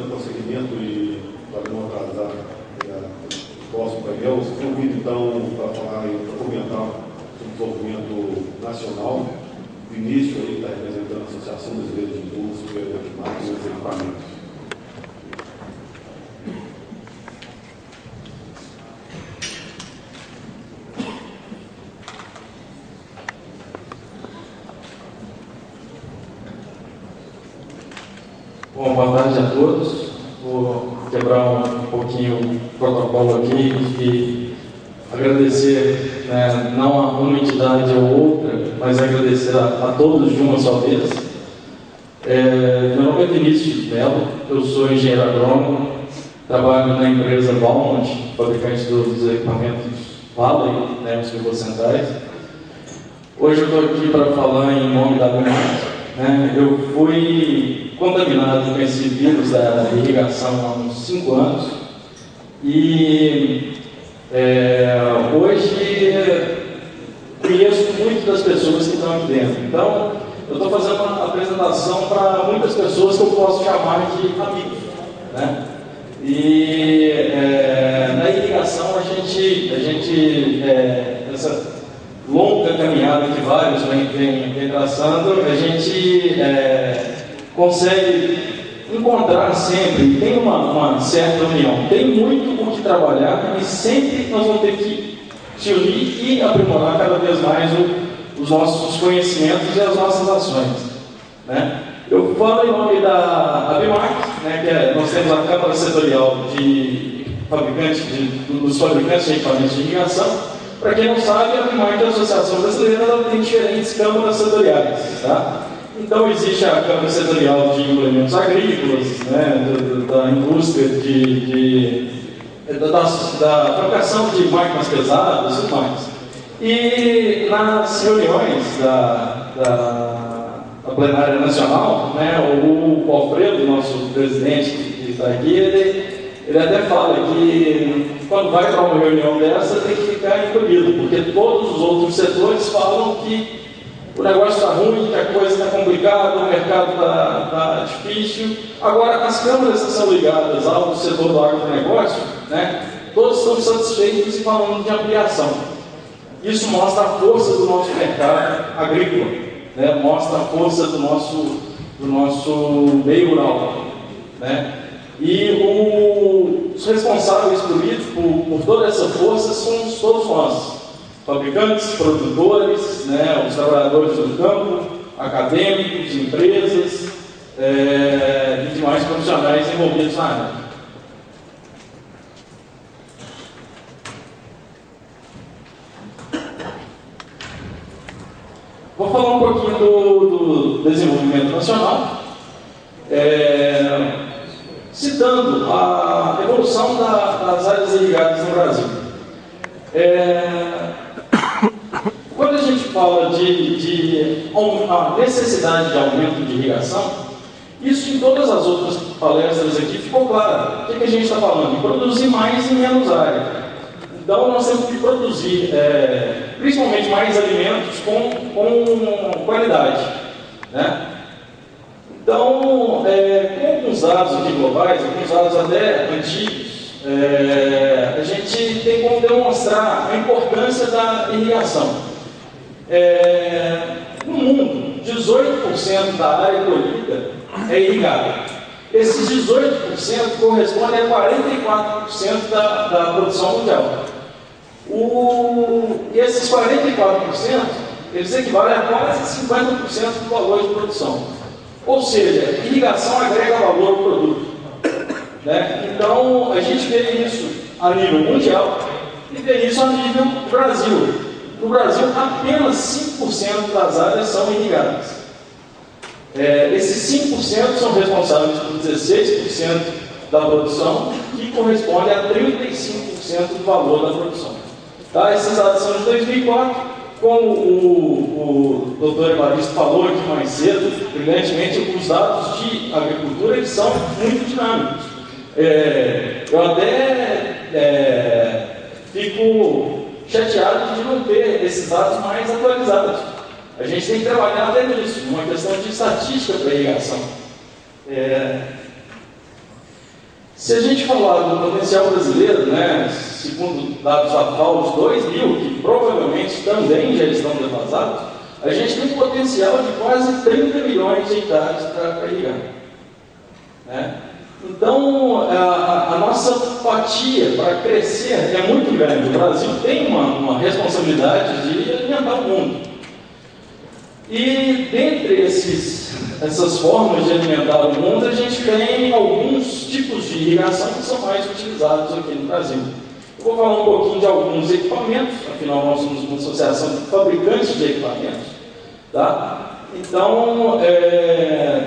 dando prosseguimento e para não atrasar o próximo painel, os convido então para comentar sobre o desenvolvimento nacional. O Vinícius aí está representando a Associação Brasileira de Indústria de Máquinas e Equipamentos. Bom, boa tarde a todos. Vou quebrar um pouquinho o protocolo aqui e agradecer, né, não a uma entidade ou outra, mas agradecer a todos de uma só vez. Meu nome é Vinícius Melo, eu sou engenheiro agrônomo, trabalho na empresa Valmont, fabricante dos equipamentos Valley, né, os robôs centrais. Hoje eu estou aqui para falar em nome da ABIMAQ. Eu fui contaminado com esse vírus da irrigação há uns 5 anos e hoje conheço muito das pessoas que estão aqui dentro. Então, eu estou fazendo uma apresentação para muitas pessoas que eu posso chamar de amigos, né? E na irrigação essa longa caminhada que vários vem traçando, a gente consegue encontrar sempre, tem uma certa união, tem muito o que trabalhar e sempre nós vamos ter que se unir e aprimorar cada vez mais os nossos conhecimentos e as nossas ações, né? Eu falo em nome da ABIMAQ, né, nós temos a Câmara Setorial de fabricantes dos fabricantes de equipamentos de irrigação. Para quem não sabe, a ABIMAQ, a Associação Brasileira, ela tem diferentes câmaras setoriais, tá? Então, existe a Câmara Setorial de Implementos Agrícolas, né, da indústria, da fabricação de máquinas pesadas e tudo mais. E nas reuniões da plenária nacional, né, o Alfredo, nosso presidente que está aqui, ele até fala que quando vai para uma reunião dessa tem que ficar encolhido, porque todos os outros setores falam que o negócio está ruim, que a coisa está complicada, o mercado está difícil. Agora, as câmaras que são ligadas ao setor do agronegócio, né, todos estão satisfeitos e falando de ampliação. Isso mostra a força do nosso mercado agrícola, né, mostra a força do nosso meio rural, né? E os responsáveis por toda essa força somos todos nós, fabricantes, produtores, né, os trabalhadores do campo, acadêmicos, empresas e demais profissionais envolvidos na área. Vou falar um pouquinho do desenvolvimento nacional. Citando a evolução das áreas irrigadas no Brasil. Quando a gente fala de a necessidade de aumento de irrigação, isso em todas as outras palestras aqui ficou claro. O que a gente está falando? De produzir mais em menos área. Então, nós temos que produzir, principalmente mais alimentos com qualidade, né? Então, com alguns dados aqui globais, alguns dados até antigos, a gente tem como demonstrar a importância da irrigação. No mundo, 18% da área colhida é irrigada. Esses 18% correspondem a 44% da produção mundial. E esses 44%, eles equivalem a quase 50% do valor de produção. Ou seja, irrigação agrega valor ao produto, né? Então, a gente vê isso a nível mundial e vê isso a nível Brasil. No Brasil, apenas 5% das áreas são irrigadas. Esses 5% são responsáveis por 16% da produção, que corresponde a 35% do valor da produção. Tá? Esses dados são de 2004. Como o doutor Evaristo falou aqui mais cedo, brilhantemente, os dados de agricultura eles são muito dinâmicos. Eu até fico chateado de não ter esses dados mais atualizados. A gente tem que trabalhar até nisso, uma questão de estatística para a irrigação. Se a gente falar do potencial brasileiro, né, segundo dados da FAO, os 2.000, que provavelmente também já estão defasados, a gente tem um potencial de quase 30 milhões de hectares para irrigar. Né? Então, a nossa fatia para crescer é muito grande. O Brasil tem uma responsabilidade de alimentar o mundo. E dentre essas formas de alimentar o mundo, a gente tem alguns tipos de irrigação que são mais utilizados aqui no Brasil. Eu vou falar um pouquinho de alguns equipamentos, afinal nós somos uma associação de fabricantes de equipamentos. Tá? Então,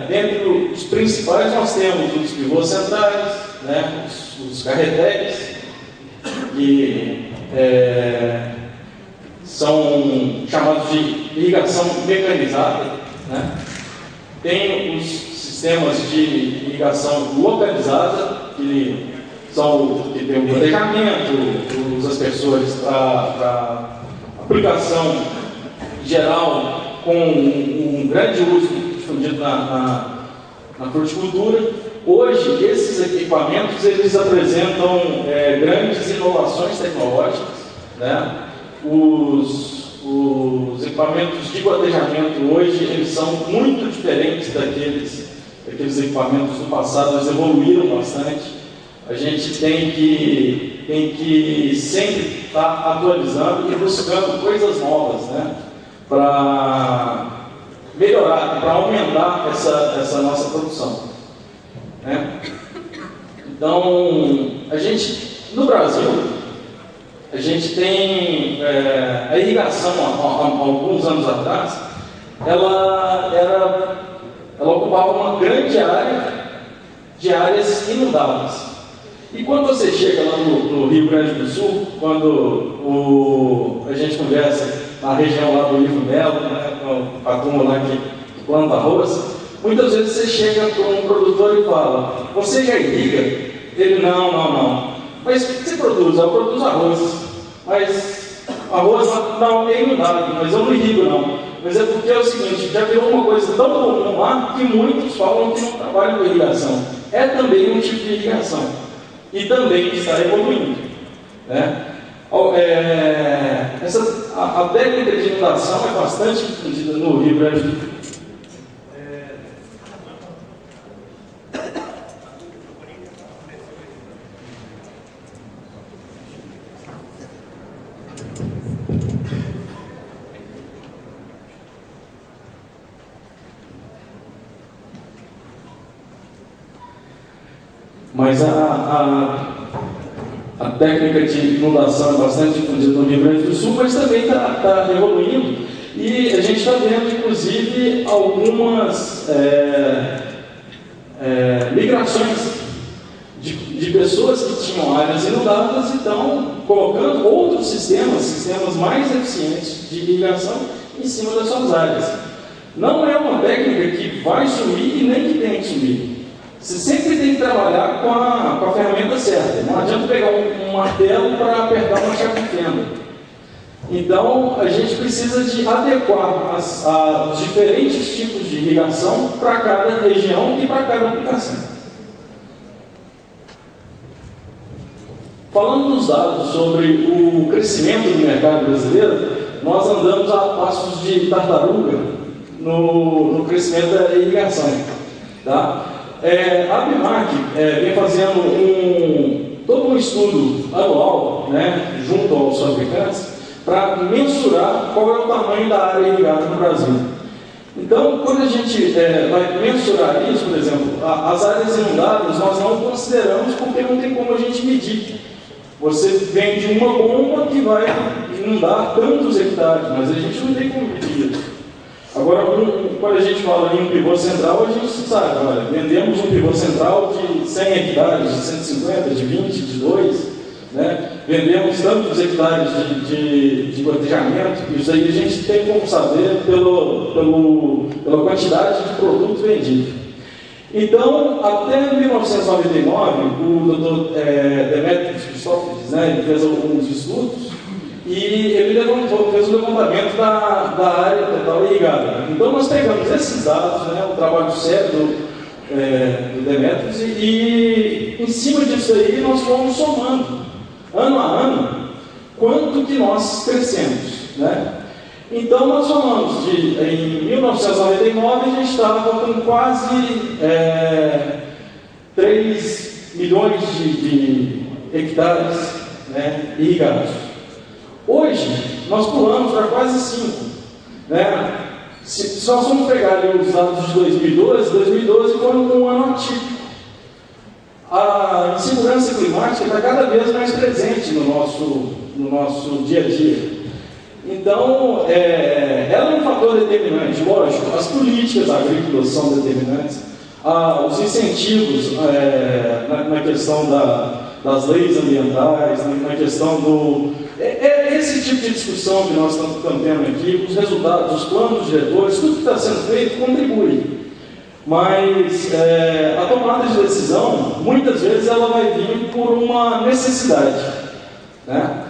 dentre os principais, nós temos os pivôs centrais, né, os carretéis, que são chamados de irrigação mecanizada. Né? Tem os sistemas de irrigação localizada, que tem o planejamento, os aspersores para aplicação geral, com um grande uso difundido na fruticultura. Hoje, esses equipamentos eles apresentam grandes inovações tecnológicas. Né? Os equipamentos de gotejamento hoje eles são muito diferentes daqueles equipamentos do passado, eles evoluíram bastante. A gente tem que sempre estar atualizando e buscando coisas novas, né? Para melhorar, para aumentar essa nossa produção. Né? Então, no Brasil, a gente tem a irrigação, há alguns anos atrás, ela ocupava uma grande área de áreas inundadas. E quando você chega lá no Rio Grande do Sul, quando a gente conversa na região lá do Ivo Melo, né, com a turma lá que planta arroz, muitas vezes você chega para um produtor e fala: você já irriga? Ele, não. Mas o que você produz? Eu produzo arroz. Mas arroz não é inundado, mas eu não irrigo não. Mas é porque é o seguinte, já virou uma coisa tão comum lá que muitos falam que não trabalham com irrigação. É também um tipo de irrigação. E também está evoluindo. Né? A técnica de inundação é bastante difundida no Rio Grande do Sul. Mas a técnica de inundação é bastante difundida no Rio Grande do Sul, mas também está evoluindo. E a gente está vendo, inclusive, algumas migrações de pessoas que tinham áreas inundadas e estão colocando outros sistemas mais eficientes de irrigação em cima das suas áreas. Não é uma técnica que vai sumir e nem que tem que sumir. Você sempre tem que trabalhar com a ferramenta certa. Não adianta pegar um martelo para apertar uma chave de fenda. Então, a gente precisa de adequar os diferentes tipos de irrigação para cada região e para cada aplicação. Falando dos dados sobre o crescimento do mercado brasileiro, nós andamos a passos de tartaruga no crescimento da irrigação. Tá? A ABIMAQ vem fazendo todo um estudo anual, né, junto aos fabricantes, para mensurar qual é o tamanho da área irrigada no Brasil. Então, quando a gente vai mensurar isso, por exemplo, as áreas inundadas nós não consideramos porque não tem como a gente medir. Você vende uma bomba que vai inundar tantos hectares, mas a gente não tem como medir isso. Agora, quando a gente fala em um pivô central, a gente sabe, olha, vendemos um pivô central de 100 hectares, de 150, de 20, de 2, né? Vendemos tantos hectares de gotejamento, isso aí a gente tem como saber pela quantidade de produto vendido. Então, até 1999, o Dr. Demetrios Christofides, né, ele fez alguns estudos, e ele fez o levantamento da área total irrigada. Então nós pegamos esses dados, né, o trabalho sério do Demetrios, e cima disso aí, nós fomos somando, ano a ano, quanto que nós crescemos, né? Então, nós falamos em 1999, a gente estava com quase 3 milhões de hectares, né, irrigados. Hoje, nós pulamos para quase 5. Né? Se nós vamos pegar ali os dados de 2012 foi um ano atípico. A insegurança climática está cada vez mais presente no nosso dia a dia. Então, ela é um fator determinante, lógico. As políticas agrícolas são determinantes, os incentivos na questão das leis ambientais, na questão do... esse tipo de discussão que nós estamos tendo aqui, os resultados, os planos diretores, tudo que está sendo feito contribui. Mas a tomada de decisão, muitas vezes, ela vai vir por uma necessidade. Né?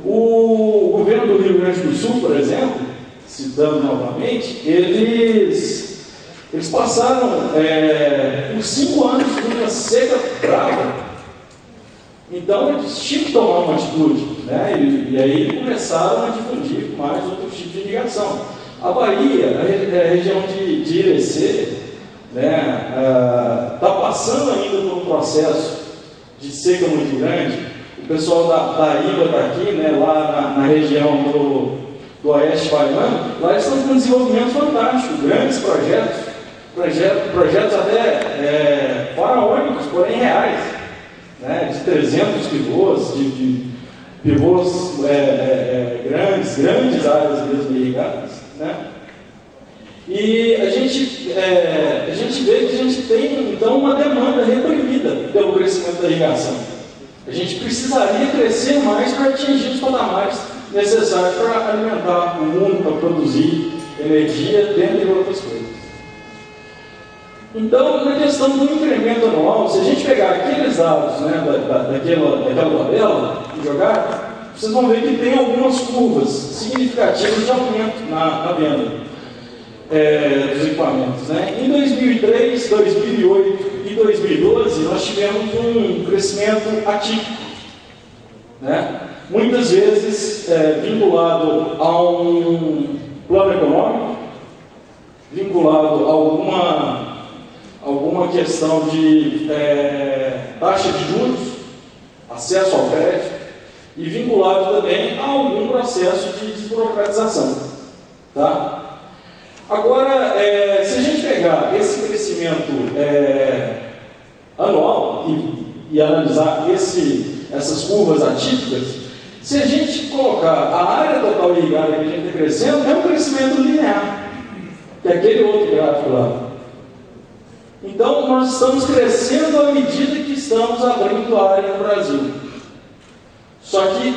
O governo do Rio Grande do Sul, por exemplo, citando novamente, eles passaram por 5 anos de uma seca brava. Então, eles tinham que tomar uma atitude, né? E aí começaram a difundir mais outros tipos de irrigação. A Bahia, a região de Irecê, né, está passando ainda por um processo de seca muito grande. O pessoal da IBA está aqui, né, lá na região do Oeste Baiano, lá eles estão com um desenvolvimento fantástico, grandes projetos até faraônicos, porém reais, né, de 300 pivôs, de pivôs grandes áreas mesmo irrigadas, né? E a gente vê que a gente tem, então, uma demanda reprimida pelo crescimento da irrigação. A gente precisaria crescer mais para atingir os patamares necessários para alimentar o mundo, para produzir energia, dentre outras coisas. Então, na questão do incremento anual, se a gente pegar aqueles dados, né, daquela tabela e jogar, vocês vão ver que tem algumas curvas significativas de aumento na venda dos equipamentos. Né? Em 2003, 2008 e 2012, nós tivemos um crescimento atípico, né? Muitas vezes vinculado a um plano econômico, vinculado a alguma questão de taxa de juros, acesso ao crédito, e vinculado também a algum processo de desburocratização. Tá? Agora, se a gente pegar esse crescimento anual e analisar essas curvas atípicas, se a gente colocar a área total irrigada que a gente está crescendo, é um crescimento linear, que é aquele outro gráfico lá. Então, nós estamos crescendo à medida que estamos abrindo área no Brasil. Só que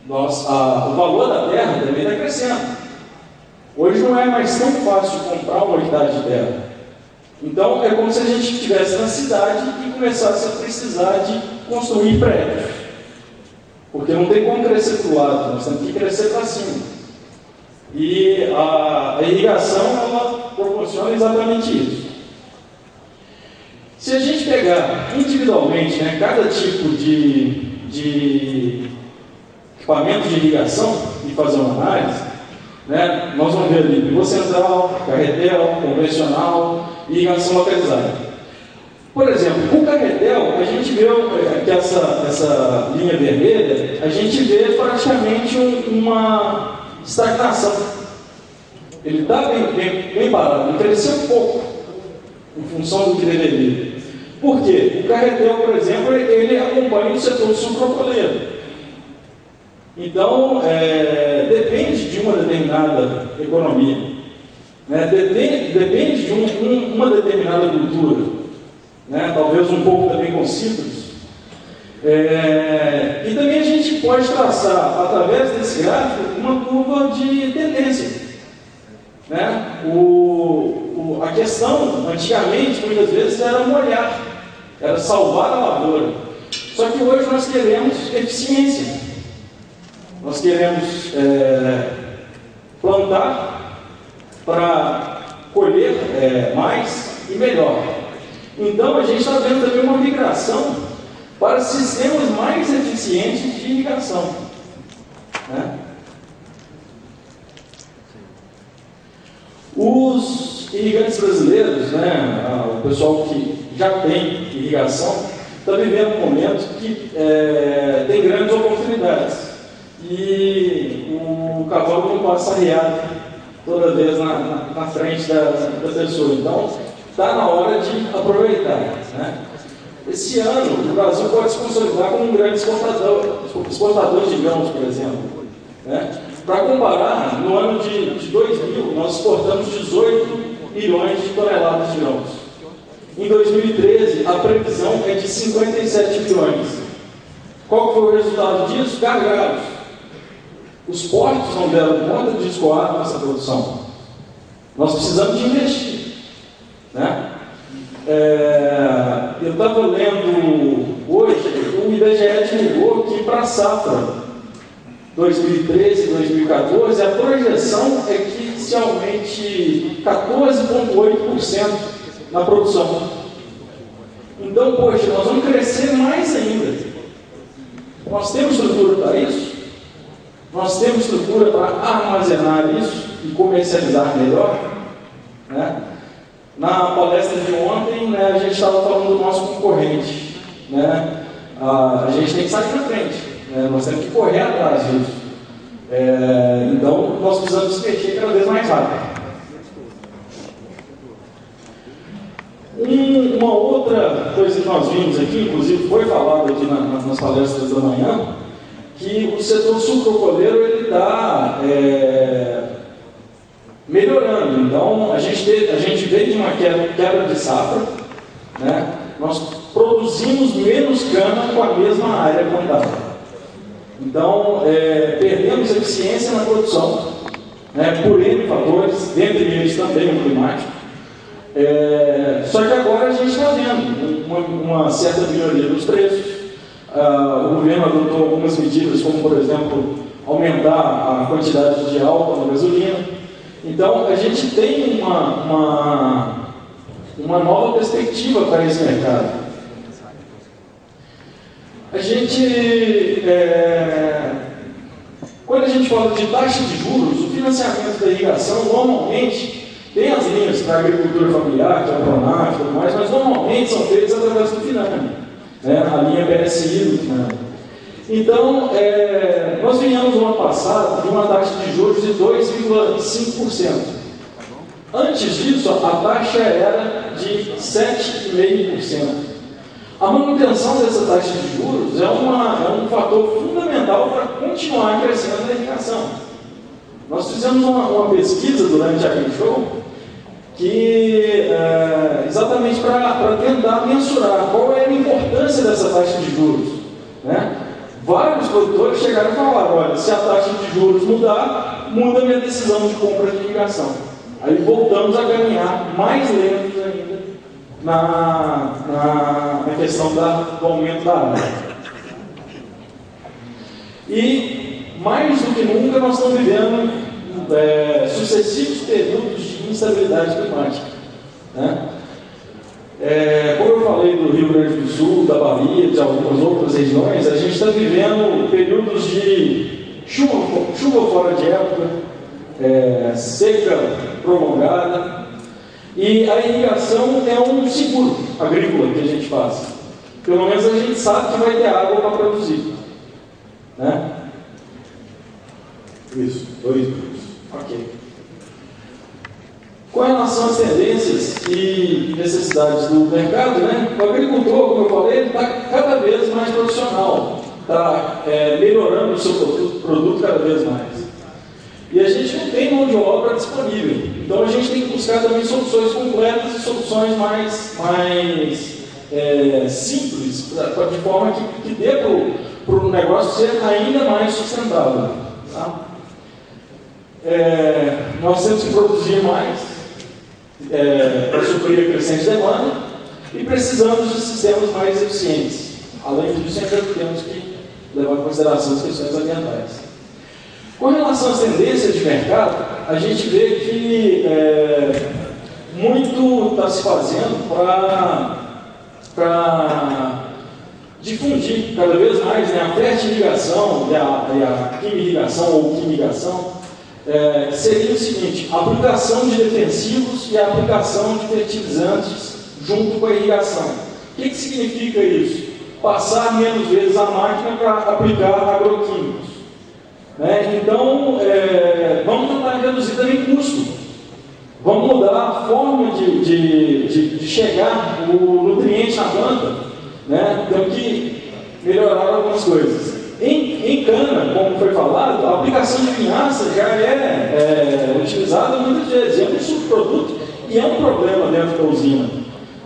o valor da terra também está crescendo. Hoje não é mais tão fácil comprar uma unidade de terra. Então, é como se a gente estivesse na cidade e começasse a precisar de construir prédios. Porque não tem como crescer para o lado, nós temos que crescer para cima. E a irrigação, ela proporciona exatamente isso. Se a gente pegar individualmente, né, cada tipo de equipamento de irrigação e fazer uma análise, né, nós vamos ver ali pivô central, carretel, convencional e irrigação localizada. Por exemplo, o carretel, a gente vê que essa linha vermelha, a gente vê praticamente uma estagnação. Ele está bem parado, ele cresceu pouco em função do que deveria. Por quê? O carretel, por exemplo, ele acompanha o setor sucrocoleiro. Então, depende de uma determinada economia, né? Depende de uma determinada cultura, né? Talvez um pouco também com cítricos. E também a gente pode traçar, através desse gráfico, uma curva de tendência. Né? A questão, antigamente, muitas vezes, era molhar, era salvar a lavoura. Só que hoje nós queremos eficiência. Nós queremos plantar para colher mais e melhor. Então, a gente está vendo também uma migração para sistemas mais eficientes de irrigação, né? Os irrigantes brasileiros, né, o pessoal que já tem irrigação, está vivendo um momento que tem grandes oportunidades. E o cavalo não passa arriado toda vez na frente da pessoa. Então, está na hora de aproveitar, né? Esse ano, o Brasil pode se consolidar como um grande exportador de grãos, por exemplo, né? Para comparar, no ano de 2000, nós exportamos 18 milhões de toneladas de grãos. Em 2013, a previsão é de 57 milhões. Qual foi o resultado disso? Gargalos. Os portos não deram conta de escoar nossa produção. Nós precisamos de investir, né? Eu estava lendo hoje, o IBGE divulgou que para a safra 2013 e 2014, a projeção é que se aumente 14,8% na produção. Então, poxa, nós vamos crescer mais ainda. Nós temos estrutura para isso? Nós temos estrutura para armazenar isso e comercializar melhor, né? Na palestra de ontem, né, a gente estava falando do nosso concorrente, né? A gente tem que sair na frente, né? Nós temos que correr atrás disso. Então, nós precisamos mexer cada vez mais rápido. Uma outra coisa que nós vimos aqui, inclusive foi falado aqui nas palestras da manhã, que o setor sucrocoleiro ele está melhorando. Então, a gente veio de uma quebra de safra, né? Nós produzimos menos cana com a mesma área plantada. Então, perdemos eficiência na produção, né, por N fatores, dentre eles também o climático. Só que agora a gente está vendo uma certa melhoria dos preços. O governo adotou algumas medidas, como, por exemplo, aumentar a quantidade de álcool na gasolina. Então, a gente tem uma nova perspectiva para esse mercado. A gente, quando a gente fala de taxa de juros, o financiamento da irrigação normalmente tem as linhas para a agricultura familiar, que é o Pronaf e tudo mais, mas normalmente são feitas através do FINAME, né? A linha BSI do FINAME. Então, nós vinhamos no ano passado de uma taxa de juros de 2,5%. Antes disso, a taxa era de 7,5%. A manutenção dessa taxa de juros é um fator fundamental para continuar crescendo a irrigação. Nós fizemos uma pesquisa durante a AgriShow que exatamente para tentar mensurar qual é a importância dessa taxa de juros, né? Vários produtores chegaram e falaram: olha, se a taxa de juros mudar, muda a minha decisão de compra de irrigação. Aí voltamos a caminhar mais lentos ainda na questão do aumento da área. E, mais do que nunca, nós estamos vivendo sucessivos períodos de instabilidade climática, né? Como eu falei do Rio Grande do Sul, da Bahia, de algumas outras regiões, a gente está vivendo períodos de chuva fora de época, seca prolongada. E a irrigação é um seguro agrícola que a gente faz. Pelo menos a gente sabe que vai ter água para produzir, né? Isso, 2 minutos. Ok. Com relação às tendências e necessidades do mercado, né? O agricultor, como eu falei, ele está cada vez mais profissional, está melhorando o seu produto cada vez mais. E a gente não tem mão de obra disponível. Então a gente tem que buscar também soluções completas e soluções mais simples, de forma que dê para o negócio ser ainda mais sustentável. Tá? Nós temos que produzir mais para suprir a crescente demanda e precisamos de sistemas mais eficientes. Além disso, ainda temos que levar em consideração as questões ambientais. Com relação às tendências de mercado, a gente vê que muito está se fazendo para para difundir cada vez mais, né, a fertirrigação e a quimiirrigação ou quimigação, seria o seguinte: a aplicação de defensivos e a aplicação de fertilizantes junto com a irrigação. O que significa isso? Passar menos vezes a máquina para aplicar agroquímicos. Então, vamos tentar reduzir também o custo. Vamos mudar a forma de chegar o nutriente na planta. Temos que melhorar algumas coisas. Em cana, como foi falado, a aplicação de vinhaça já é utilizada muitas vezes. É um subproduto e é um problema dentro da usina.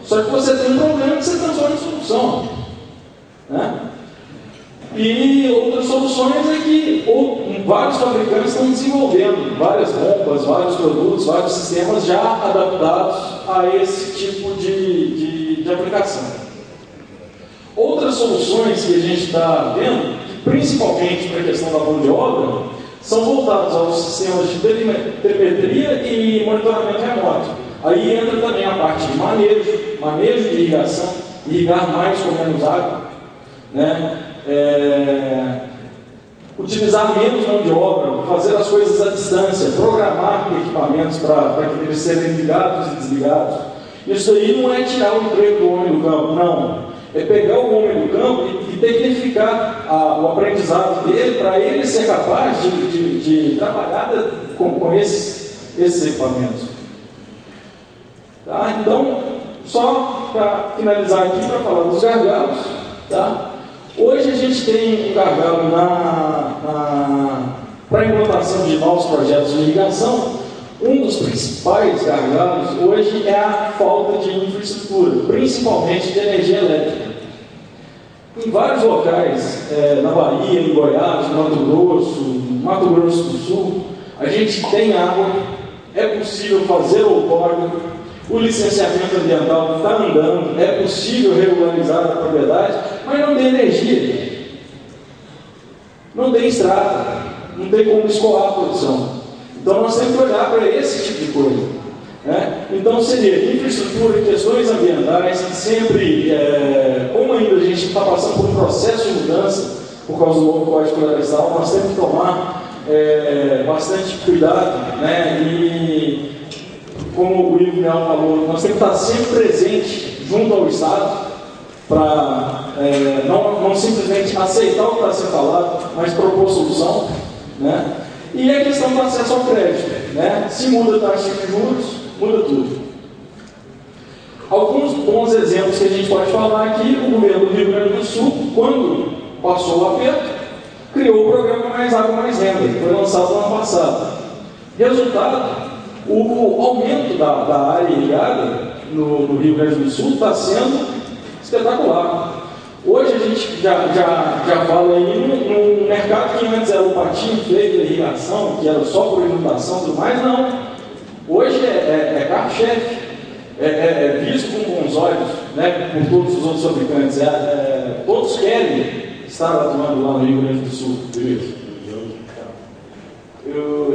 Só que você tem um problema que você transforma em solução. E outras soluções é que vários fabricantes estão desenvolvendo várias bombas, vários produtos, vários sistemas já adaptados a esse tipo de aplicação. Outras soluções que a gente está vendo, principalmente para a questão da mão de obra, são voltadas aos sistemas de telemetria e monitoramento remoto. Aí entra também a parte de manejo de irrigação, irrigar mais com menos água, utilizar menos mão de obra, fazer as coisas à distância, programar equipamentos para que eles sejam ligados e desligados. Isso aí não é tirar o emprego do homem do campo, não. É pegar o homem do campo e tecnificar o aprendizado dele para ele ser capaz de trabalhar com esses equipamentos. Tá? Então, só para finalizar aqui, para falar dos gargalos, tá? Hoje a gente tem um gargalo para a implantação de novos projetos de irrigação. Um dos principais gargalos hoje é a falta de infraestrutura, principalmente de energia elétrica. Em vários locais, na Bahia, em Goiás, no Mato Grosso do Sul, a gente tem água, é possível fazer outorga, o licenciamento ambiental está andando, é possível regularizar a propriedade, mas não tem energia, não tem estrada, não tem como escoar a produção. Então nós temos que olhar para esse tipo de coisa. Então seria infraestrutura, questões ambientais, que sempre, como ainda a gente está passando por um processo de mudança por causa do novo Código Florestal, nós temos que tomar bastante cuidado, e como o Ivo Leal falou, nós temos que estar sempre presente junto ao Estado para não simplesmente aceitar o que está sendo falado, mas propor solução, E a questão do acesso ao crédito, Se muda a taxa de juros, muda tudo. Alguns bons exemplos que a gente pode falar aqui: o governo do Rio Grande do Sul, quando passou o aperto, criou o programa Mais Água Mais Renda, que foi lançado no ano passado. Resultado: o aumento da área irrigada no Rio Grande do Sul está sendo espetacular. Hoje a gente já fala aí num mercado que antes era o patinho feio da irrigação, que era só por inundação e tudo mais. Não. Hoje é carro-chefe, visto com bons olhos, por todos os outros fabricantes. Todos querem estar atuando lá no Rio Grande do Sul.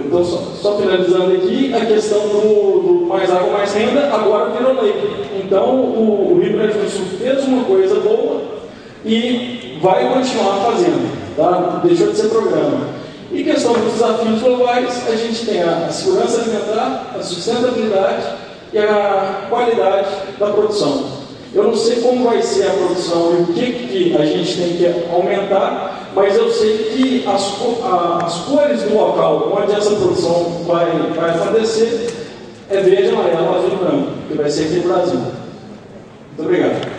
Então, só finalizando aqui, a questão do Mais Água Mais Renda agora virou lei. Então, o Rio Grande do Sul fez uma coisa boa e vai continuar fazendo, tá? Deixou de ser programa. E questão dos desafios globais, a gente tem a segurança alimentar, a sustentabilidade e a qualidade da produção. Eu não sei como vai ser a produção e o que a gente tem que aumentar, mas eu sei que as cores do local onde essa produção vai acontecer é verde, amarelo, azul e branco, que vai ser aqui no Brasil. Muito obrigado.